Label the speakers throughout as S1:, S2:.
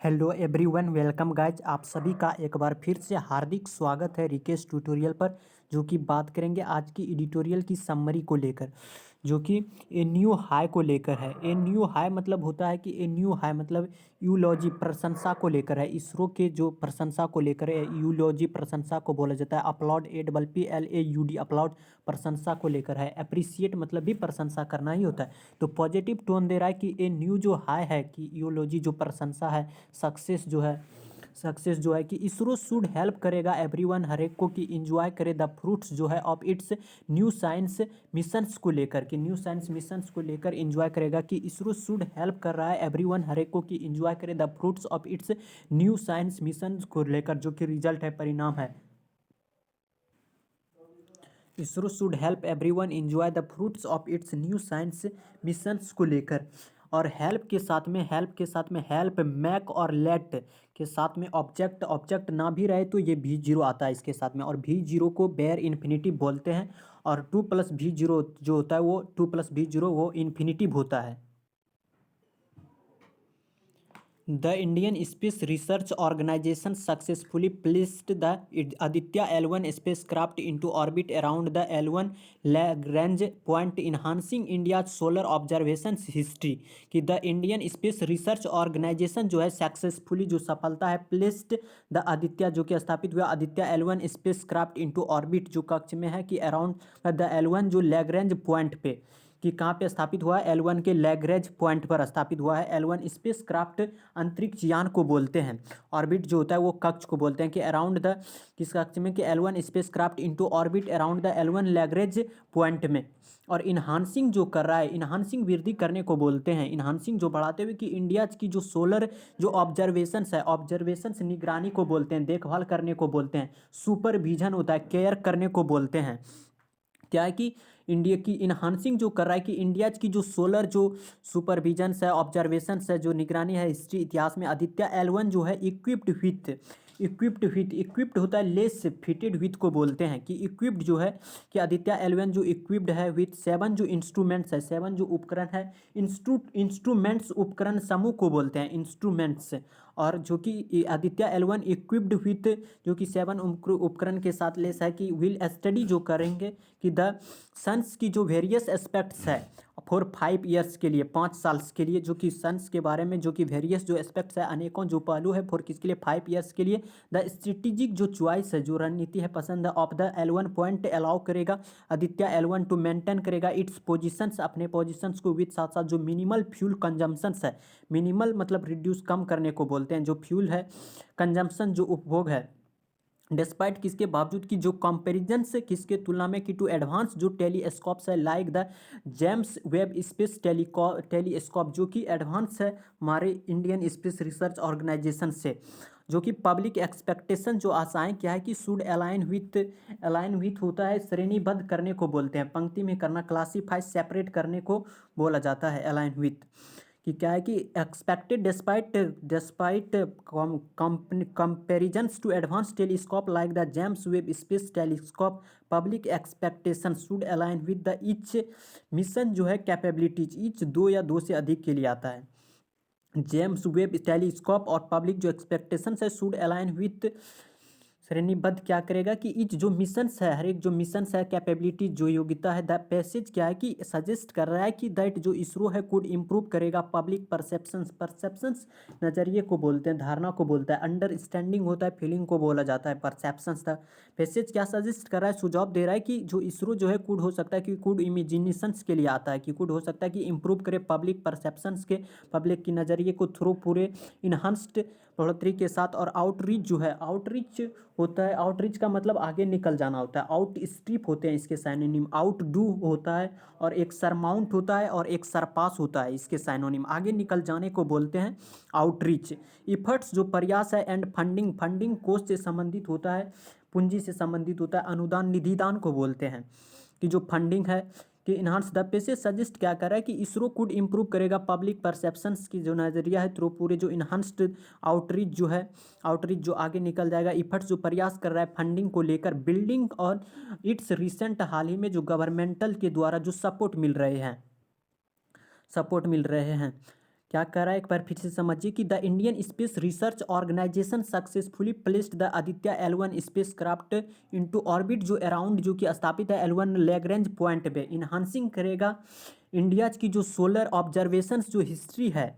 S1: Hello everyone, welcome guys. आप सभी का एक बार फिर से हार्दिक स्वागत है रिकेश ट्यूटोरियल पर। जो कि बात करेंगे आज की एडिटोरियल की समरी को लेकर, जो कि ए न्यू हाई को लेकर है। ए न्यू हाई मतलब होता है कि ए न्यू हाई मतलब यूलॉजी, प्रशंसा को लेकर है। इसरो के जो प्रशंसा को लेकर है, यूलॉजी प्रशंसा को बोला जाता है। अपलॉड APPLAUD अपलॉड प्रशंसा को लेकर है। अप्रिसिएट मतलब भी प्रशंसा करना ही होता है। तो पॉजिटिव टोन दे रहा है कि ए न्यू जो हाई है कि यूलॉजी जो प्रशंसा है, सक्सेस जो है कि इसरो शुड हेल्प करेगा एवरीवन, हर एक को कि इंजॉय करे द फ्रूट्स जो है of its new science missions को लेकर, कि न्यू साइंस मिशंस को लेकर इंजॉय करेगा। कि इसरो शुड हेल्प कर रहा है एवरीवन, हर एक को कि इंजॉय करे the fruits of its new science missions को लेकर, जो कि रिजल्ट है, परिणाम है। ISRO should help everyone enjoy the fruits of its new science missions को लेकर। और हेल्प के साथ में हेल्प, मैक और लेट के साथ में ऑब्जेक्ट ना भी रहे तो ये V0 आता है इसके साथ में। और V0 को बेयर इन्फिनिटिव बोलते हैं। और 2+V0 जो होता है वो 2+V0 वो इन्फिनिटिव होता है। The Indian Space Research Organisation successfully placed the Aditya L1 spacecraft into orbit around the L1 Lagrange point, enhancing India's solar observations history। कि the Indian Space Research Organisation जो है सक्सेसफुली, जो सफलता है, प्लेस्ड द आदित्य जो कि स्थापित हुआ Aditya L1 spacecraft into orbit जो कक्ष में है, कि अराउंड द L1 जो लैग्रेंज पॉइंट पे, कि कहाँ पे स्थापित हुआ है, L1 के लैग्रेंज पॉइंट पर स्थापित हुआ है। L1 स्पेस क्राफ्ट अंतरिक्ष यान को बोलते हैं। ऑर्बिट जो होता है वो कक्ष को बोलते हैं। कि अराउंड द किस कक्ष में, कि L1 space craft into orbit around the L1 Lagrange point में। और इन्हांसिंग जो कर रहा है, इन्हांसिंग वृद्धि करने को बोलते हैं। इन्हांसिंग जो बढ़ाते हुए, कि इंडिया की जो सोलर जो ऑब्जर्वेशंस है, ऑब्जर्वेशंस निगरानी को बोलते हैं, देखभाल करने को बोलते हैं। सुपरविजन होता है, केयर करने को बोलते हैं। क्या है कि इंडिया की इन्हांसिंग जो कर रहा है, कि इंडिया की जो सोलर जो सुपरविजन्स है, ऑब्जर्वेशंस है, जो निगरानी है हिस्ट्री इतिहास में, आदित्य L1 जो है इक्विप्ड होता है, लेस फिटेड विथ को बोलते हैं। कि इक्विप्ड जो है, कि आदित्य L1 जो इक्विप्ड है विथ 7 जो इंस्ट्रूमेंट्स है, 7 जो उपकरण है, इंस्ट्रूमेंट्स उपकरण समूह को बोलते हैं, इंस्ट्रूमेंट्स। और जो कि आदित्य L1 इक्विप्ड विथ जो कि 7 उपकरण के साथ लेस है, कि विल स्टडी जो करेंगे कि द सन्स की जो वेरियस एस्पेक्ट्स है फॉर 5 ईयर्स के लिए, 5 साल के लिए, जो कि सन्स के बारे में जो कि वेरियस जो एस्पेक्ट्स है, अनेकों जो पहलू है, फॉर किसके लिए, 5 ईयर्स के लिए। द स्ट्रेटेजिक जो चॉइस है, जो रणनीति है पसंद of the L1 point allow करेगा आदित्य L1 टू मेंटेन करेगा इट्स पोजीशंस, अपने पोजीशंस को, विथ साथ साथ जो मिनिमल फ्यूल कंजम्पशंस है। मिनिमल मतलब रिड्यूस, कम करने को बोलते हैं, जो फ्यूल है कंजम्पशन जो उपभोग है, डिस्पाइट किसके बावजूद, की जो कंपेरिजन से किसके तुलना में, कि टू एडवांस जो टेलीस्कोप्स है like the James Webb Space telescope, जो कि एडवांस है हमारे इंडियन स्पेस रिसर्च ऑर्गेनाइजेशन से। जो कि पब्लिक एक्सपेक्टेशन जो आशाएं क्या है, कि शुड अलाइन विथ होता है, श्रेणीबद्ध करने को बोलते हैं, पंक्ति में करना, क्लासीफाई सेपरेट करने को बोला जाता है अलाइन विथ। कि क्या है, कि expected despite comparisons to advance telescope like the James Webb Space Telescope, public expectation should align with the each mission जो है कैपेबिलिटीज, ईच 2 या 2 से अधिक के लिए आता है। जेम्स वेब टेलीस्कोप और पब्लिक जो एक्सपेक्टेशंस है शुड अलाइन विथ, श्रेणीबद्ध क्या करेगा, कि ईच जो मिशंस है, हर एक जो मिशंस है, कैपेबिलिटी जो योग्यता है, द पैसेज क्या है, कि सजेस्ट कर रहा है कि दैट जो इसरो है कुड इम्प्रूव करेगा पब्लिक परसेप्शंस नजरिए को बोलते हैं, धारणा को बोलता है। अंडरस्टैंडिंग होता है, फीलिंग को बोला जाता है, परसेप्शंस था। पैसेज क्या सजेस्ट कर रहा है, सुझाव दे रहा है, कि जो इसरो जो है कुड हो सकता है, कि कुड इमेजिनेशंस के लिए आता है, कि कुड हो सकता है कि इम्प्रूव करे पब्लिक परसेप्शंस के, पब्लिक की नज़रिए को थ्रू पूरे इन्हांस्ड बढ़ोतरी के साथ। और आउटरीच जो है, आउटरीच होता है, आउटरीच का मतलब आगे निकल जाना होता है। आउट स्ट्रिप होते हैं इसके साइनोनिम, आउट डू होता है, और एक सरमाउंट होता है, और एक सरपास होता है इसके साइनोनिम, आगे निकल जाने को बोलते हैं आउटरीच। इफर्ट्स जो प्रयास है, एंड फंडिंग कोस्ट से संबंधित होता है, पूंजी से संबंधित होता है, अनुदान निधिदान को बोलते हैं। कि जो फंडिंग है, कि इन्हांस द पैसे सजेस्ट क्या कर रहा है, कि इसरो कुड इम्प्रूव करेगा पब्लिक परसेप्शंस की जो नज़रिया है थ्रू पूरे जो इन्हांस्ड आउटरीच जो है, आउटरीच जो आगे निकल जाएगा। इफर्ट्स जो प्रयास कर रहा है फंडिंग को लेकर, बिल्डिंग और इट्स रिसेंट हाल ही में जो गवर्नमेंटल के द्वारा जो सपोर्ट मिल रहे हैं, क्या कह रहा है एक बार फिर से समझिए कि the Indian Space Research Organisation successfully placed the Aditya L1 spacecraft into orbit जो अराउंड जो कि स्थापित है L1 लैग्रेंज पॉइंट पे इन्हांसिंग करेगा इंडियाज की जो सोलर ऑब्जर्वेशंस जो हिस्ट्री है।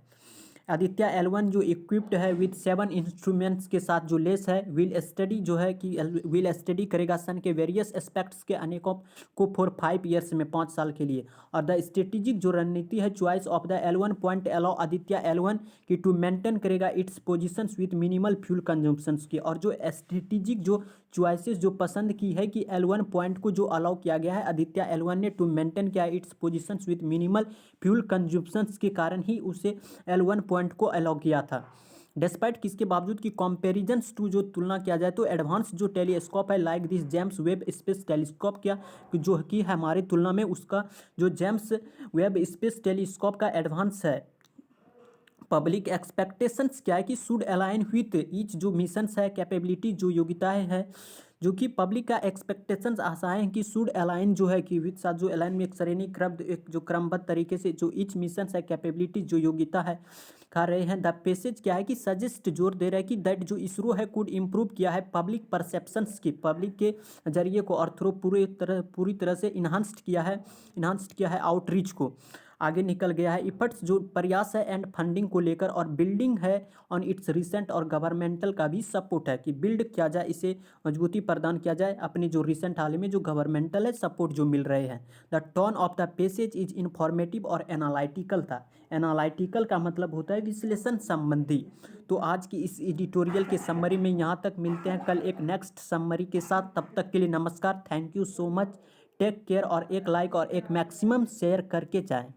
S1: आदित्य L1 जो इक्विप्ड है विद 7 इंस्ट्रूमेंट्स के साथ जो लेस है विल स्टडी जो है कि विल स्टडी करेगा सन के वेरियस एस्पेक्ट्स के अनेकों को फॉर 5 ईयर्स में 5 साल के लिए। और द स्ट्रेटेजिक जो रणनीति है choice of the L1 point allow Aditya L1 की टू मेंटेन करेगा it's positions with minimal fuel consumptions की। और जो स्ट्रेटेजिक जो चॉइसेस जो पसंद की है कि L1 पॉइंट को जो अलाउ किया गया है आदित्य L1 ने टू मेंटेन किया it's positions with minimal fuel consumptions के कारण ही उसे L1 पॉइंट को अलाउ किया था। डिस्पाइट किसके बावजूद कि कंपेरिजन्स टू जो तुलना किया जाए तो एडवांस जो टेलीस्कोप है like this James Webb Space telescope क्या जो कि हमारी तुलना में उसका जो जेम्स वेब स्पेस टेलीस्कोप का एडवांस है। पब्लिक एक्सपेक्टेशंस क्या है कि शुड अलाइन विथ ईच जो मिशंस है कैपेबिलिटी जो योग्यताएं हैं जो कि पब्लिक का एक्सपेक्टेशंस आशाएं हैं कि शुड अलाइन जो है कि विथ साथ जो अलाइन में एक श्रेणी क्रम एक जो क्रमबद्ध तरीके से जो ईच मिशन है कैपेबिलिटी जो योग्यता है खा रहे हैं। द पैसेज क्या है कि सजेस्ट जोर दे रहा है कि दैट जो इसरो है कुड इम्प्रूव किया है पब्लिक परसेप्शंस की पब्लिक के जरिए को और थ्रू पूरी तरह से इन्हांस्ड किया है आउटरीच को आगे निकल गया है। इफर्ट्स जो प्रयास है एंड फंडिंग को लेकर और बिल्डिंग है ऑन इट्स रिसेंट और गवर्नमेंटल का भी सपोर्ट है कि बिल्ड किया जाए इसे मजबूती प्रदान किया जाए अपनी जो रिसेंट हाल में जो गवर्नमेंटल है सपोर्ट जो मिल रहे हैं। The tone of the passage is informative और एनालिटिकल था। एनालिटिकल का मतलब होता है विश्लेषण संबंधी। तो आज की इस एडिटोरियल के समरी में यहाँ तक मिलते हैं कल एक नेक्स्ट समरी के साथ। तब तक के लिए नमस्कार, thank you so much, take care और एक लाइक और एक मैक्सिमम शेयर करके जाएं।